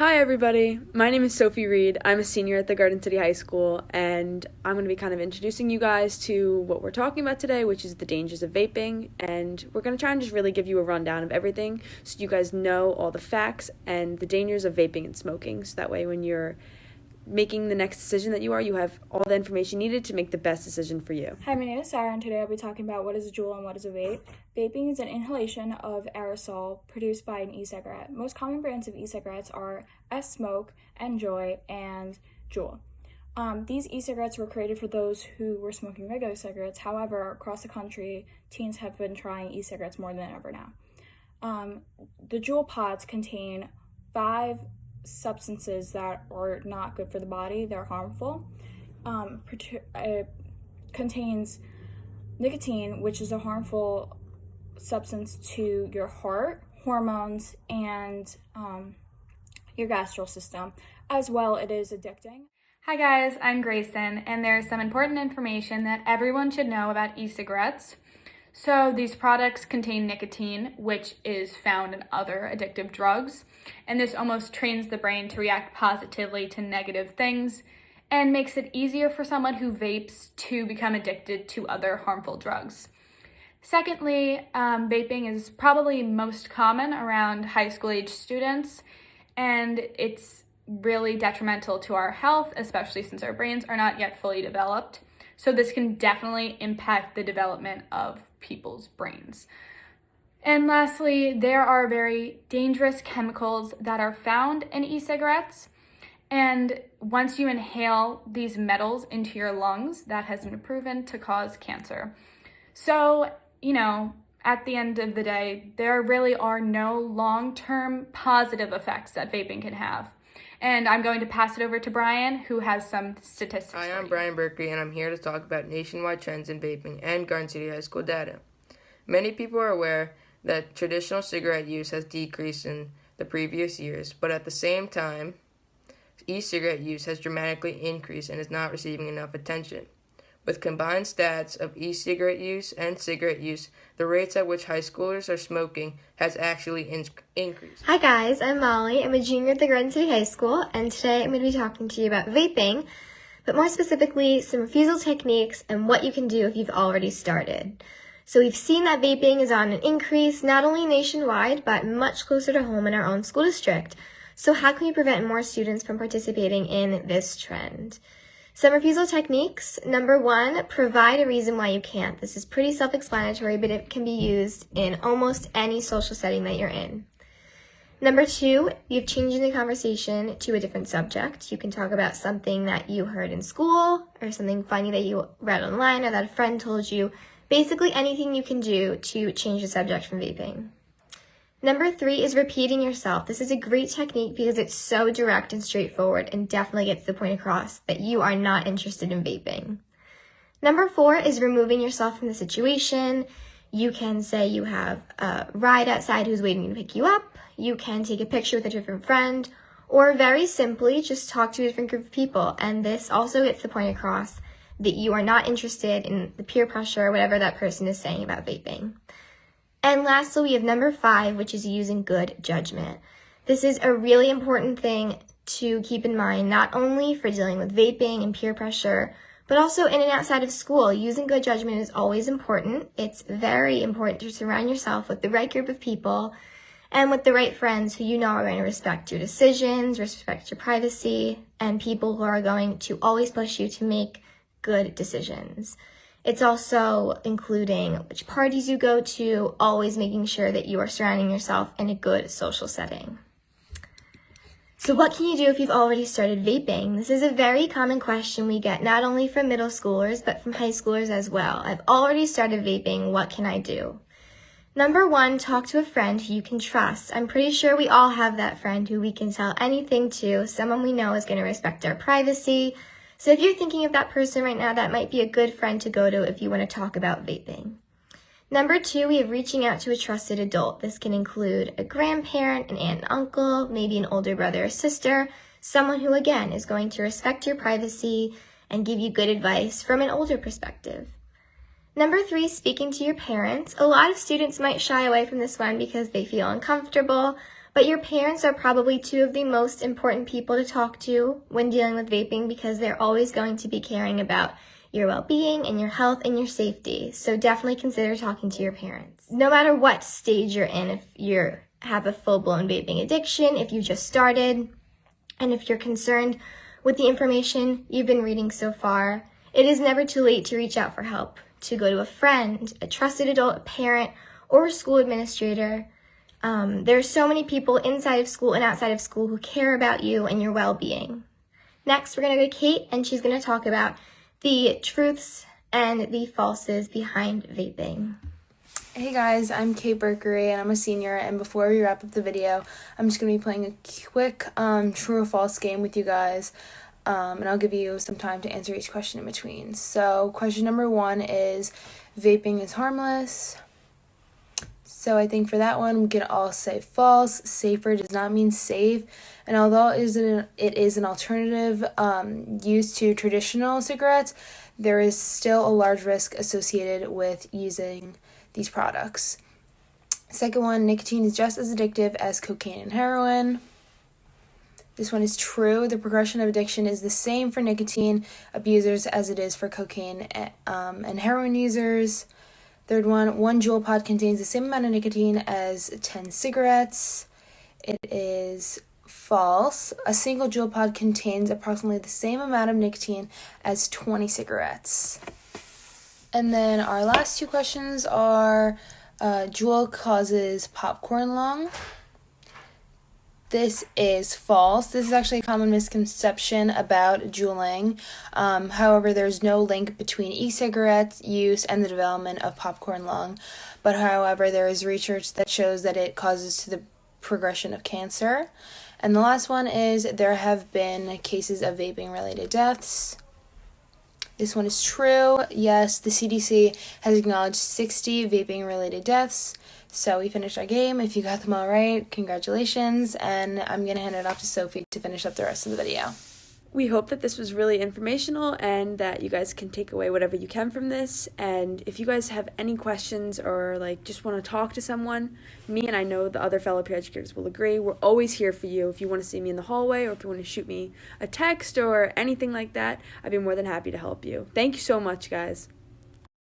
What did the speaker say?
Hi, everybody. My name is Sophie Reed. I'm a senior at the Garden City High School, and I'm going to be kind of introducing you guys to what we're talking about today, which is the dangers of vaping. And we're going to try and just really give you a rundown of everything so you guys know all the facts and the dangers of vaping and smoking. So that way, when you're making the next decision that you have all the information needed to make the best decision for you. Hi, my name is Sarah, and today I'll be talking about what is a Juul and what is a vape. Vaping is an inhalation of aerosol produced by an e-cigarette. Most common brands of e-cigarettes are S-Smoke, Enjoy, and Juul. These e-cigarettes were created for those who were smoking regular cigarettes. However, across the country, teens have been trying e-cigarettes more than ever now. The Juul pods contain 5 substances that are not good for the body. They're harmful. It contains nicotine, which is a harmful substance to your heart, hormones, and your gastral system. As well, it is addicting. Hi guys, I'm Grayson, and there's some important information that everyone should know about e-cigarettes. So these products contain nicotine, which is found in other addictive drugs, and this almost trains the brain to react positively to negative things and makes it easier for someone who vapes to become addicted to other harmful drugs. Secondly, vaping is probably most common around high school age students, and it's really detrimental to our health, especially since our brains are not yet fully developed. So this can definitely impact the development of people's brains. And lastly, there are very dangerous chemicals that are found in e-cigarettes. And once you inhale these metals into your lungs, that has been proven to cause cancer. So, at the end of the day, there really are no long-term positive effects that vaping can have. And I'm going to pass it over to Brian, who has some statistics. Hi, I'm Brian Berkeley, and I'm here to talk about nationwide trends in vaping and Garden City High School data. Many people are aware that traditional cigarette use has decreased in the previous years, but at the same time, e-cigarette use has dramatically increased and is not receiving enough attention. With combined stats of e-cigarette use and cigarette use, the rates at which high schoolers are smoking has actually increased. Hi guys, I'm Molly. I'm a junior at the Garden City High School, and today I'm going to be talking to you about vaping, but more specifically, some refusal techniques and what you can do if you've already started. So we've seen that vaping is on an increase, not only nationwide, but much closer to home in our own school district. So how can we prevent more students from participating in this trend? Some refusal techniques. Number 1, provide a reason why you can't. This is pretty self-explanatory, but it can be used in almost any social setting that you're in. Number 2, you've changed the conversation to a different subject. You can talk about something that you heard in school or something funny that you read online or that a friend told you. Basically anything you can do to change the subject from vaping. Number 3 is repeating yourself. This is a great technique because it's so direct and straightforward and definitely gets the point across that you are not interested in vaping. Number 4 is removing yourself from the situation. You can say you have a ride outside who's waiting to pick you up. You can take a picture with a different friend, or very simply just talk to a different group of people. And this also gets the point across that you are not interested in the peer pressure or whatever that person is saying about vaping. And lastly, we have number 5, which is using good judgment. This is a really important thing to keep in mind, not only for dealing with vaping and peer pressure, but also in and outside of school. Using good judgment is always important. It's very important to surround yourself with the right group of people and with the right friends who you know are going to respect your decisions, respect your privacy, and people who are going to always push you to make good decisions. It's also including which parties you go to, always making sure that you are surrounding yourself in a good social setting. So what can you do if you've already started vaping? This is a very common question we get not only from middle schoolers, but from high schoolers as well. I've already started vaping, what can I do? Number 1, talk to a friend who you can trust. I'm pretty sure we all have that friend who we can tell anything to, someone we know is going to respect our privacy. So if you're thinking of that person right now, that might be a good friend to go to if you want to talk about vaping. Number 2, we have reaching out to a trusted adult. This can include a grandparent, an aunt and uncle, maybe an older brother or sister, someone who, again, is going to respect your privacy and give you good advice from an older perspective. Number 3, speaking to your parents. A lot of students might shy away from this one because they feel uncomfortable, But your parents are probably two of the most important people to talk to when dealing with vaping because they're always going to be caring about your well-being and your health and your safety. So definitely consider talking to your parents. No matter what stage you're in, if you have a full-blown vaping addiction, if you just started, and if you're concerned with the information you've been reading so far, it is never too late to reach out for help, to go to a friend, a trusted adult, a parent, or a school administrator. There are so many people inside of school and outside of school who care about you and your well-being. Next, we're going to go to Kate, and she's going to talk about the truths and the falses behind vaping. Hey guys, I'm Kate Berkery and I'm a senior, and before we wrap up the video, I'm just going to be playing a quick true or false game with you guys, and I'll give you some time to answer each question in between. So question number 1 is, vaping is harmless. So I think for that one, we can all say false. Safer does not mean safe. And although it is an alternative used to traditional cigarettes, there is still a large risk associated with using these products. Second one, nicotine is just as addictive as cocaine and heroin. This one is true. The progression of addiction is the same for nicotine abusers as it is for cocaine and heroin users. Third one Juul pod contains the same amount of nicotine as 10 cigarettes. It is false. A single Juul pod contains approximately the same amount of nicotine as 20 cigarettes. And then our last 2 questions are, Juul causes popcorn lung. This is false. This is actually a common misconception about juuling. However, there's no link between e-cigarettes use and the development of popcorn lung. But however, there is research that shows that it causes to the progression of cancer. And the last one is, there have been cases of vaping-related deaths. This one is true. Yes, the CDC has acknowledged 60 vaping-related deaths. So we finished our game. If you got them all right, congratulations. And I'm going to hand it off to Sophie to finish up the rest of the video. We hope that this was really informational and that you guys can take away whatever you can from this. And if you guys have any questions or just want to talk to someone, me and I know the other fellow peer educators will agree, we're always here for you. If you want to see me in the hallway or if you want to shoot me a text or anything like that, I'd be more than happy to help you. Thank you so much, guys.